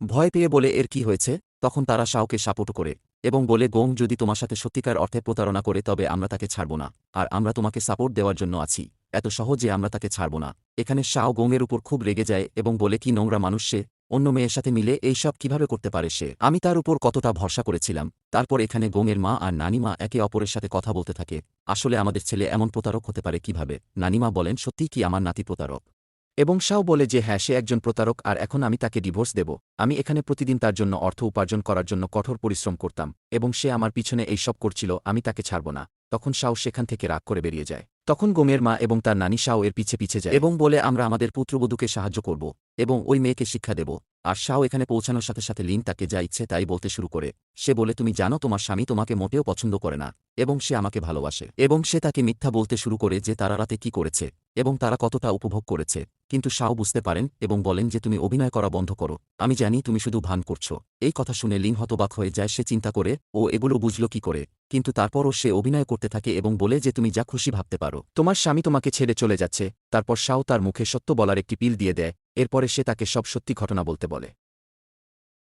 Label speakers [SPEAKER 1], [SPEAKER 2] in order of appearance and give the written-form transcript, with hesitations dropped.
[SPEAKER 1] ভয় পেয়ে বলে এর কি হয়েছে। তখন তারা শাওকে সাপোর্ট করে এবং বলে গোং যদি তোমার সাথে সত্যিকার অর্থে প্রতারণা করে তবে আমরা তাকে ছাড়ব না, আর আমরা তোমাকে সাপোর্ট দেওয়ার জন্য আছি, এত সহজে আমরা তাকে ছাড়ব না। এখানে শাও গোংয়ের উপর খুব রেগে যায় এবং বলে কি নোংরা মানুষ সে, অন্য মেয়ের সাথে মিলে এই সব কিভাবে করতে পারে সে, আমি তার উপর কতটা ভরসা করেছিলাম। তারপর এখানে গোংয়ের মা আর নানিমা একে অপরের সাথে কথা বলতে থাকে, আসলে আমাদের ছেলে এমন প্রতারক হতে পারে কিভাবে। নানিমা বলেন সত্যিই কি আমার নাতি প্রতারক, এবং শাও বলে যে হ্যাঁ সে একজন প্রতারক আর এখন আমি তাকে ডিভোর্স দেব। আমি এখানে প্রতিদিন তার জন্য অর্থ উপার্জন করার জন্য কঠোর পরিশ্রম করতাম এবং সে আমার পিছনে এই সব করছিল, আমি তাকে ছাড়ব না। তখন শাও সেখান থেকে রাগ করে বেরিয়ে যায়। তখন গোমের মা এবং তার নানি শাও এর পিছে পিছে যায় এবং বলে আমরা আমাদের পুত্রবধূকে সাহায্য করব এবং ওই মেয়েকে শিক্ষা দেব। আর শাও এখানে পৌঁছানোর সাথে সাথে লিন তাকে যা ইচ্ছে তাই বলতে শুরু করে। সে বলে তুমি জানো তোমার স্বামী তোমাকে মোটেও পছন্দ করে না এবং সে আমাকে ভালোবাসে, এবং সে তাকে মিথ্যা বলতে শুরু করে যে তারা রাতে কি করেছে এবং তারা কতটা উপভোগ করেছে। কিন্তু শাও বুঝতে পারেন এবং বলেন যে তুমি অভিনয় করা বন্ধ করো, আমি জানি তুমি শুধু ভান করছো। এই কথা শুনে লিন হতবাক হয়ে যায়, সে চিন্তা করে ও এগুলো বুঝল কি করে, কিন্তু তারপরও সে অভিনয় করতে থাকে এবং বলে যে তুমি যা খুশি ভাবতে পারো, তোমার স্বামী তোমাকে ছেড়ে চলে যাচ্ছে। তারপর শাও তার মুখে সত্য বলার একটি পিল দিয়ে দেয়, এরপরে সে তাকে সব সত্যি ঘটনা বলতে বলে।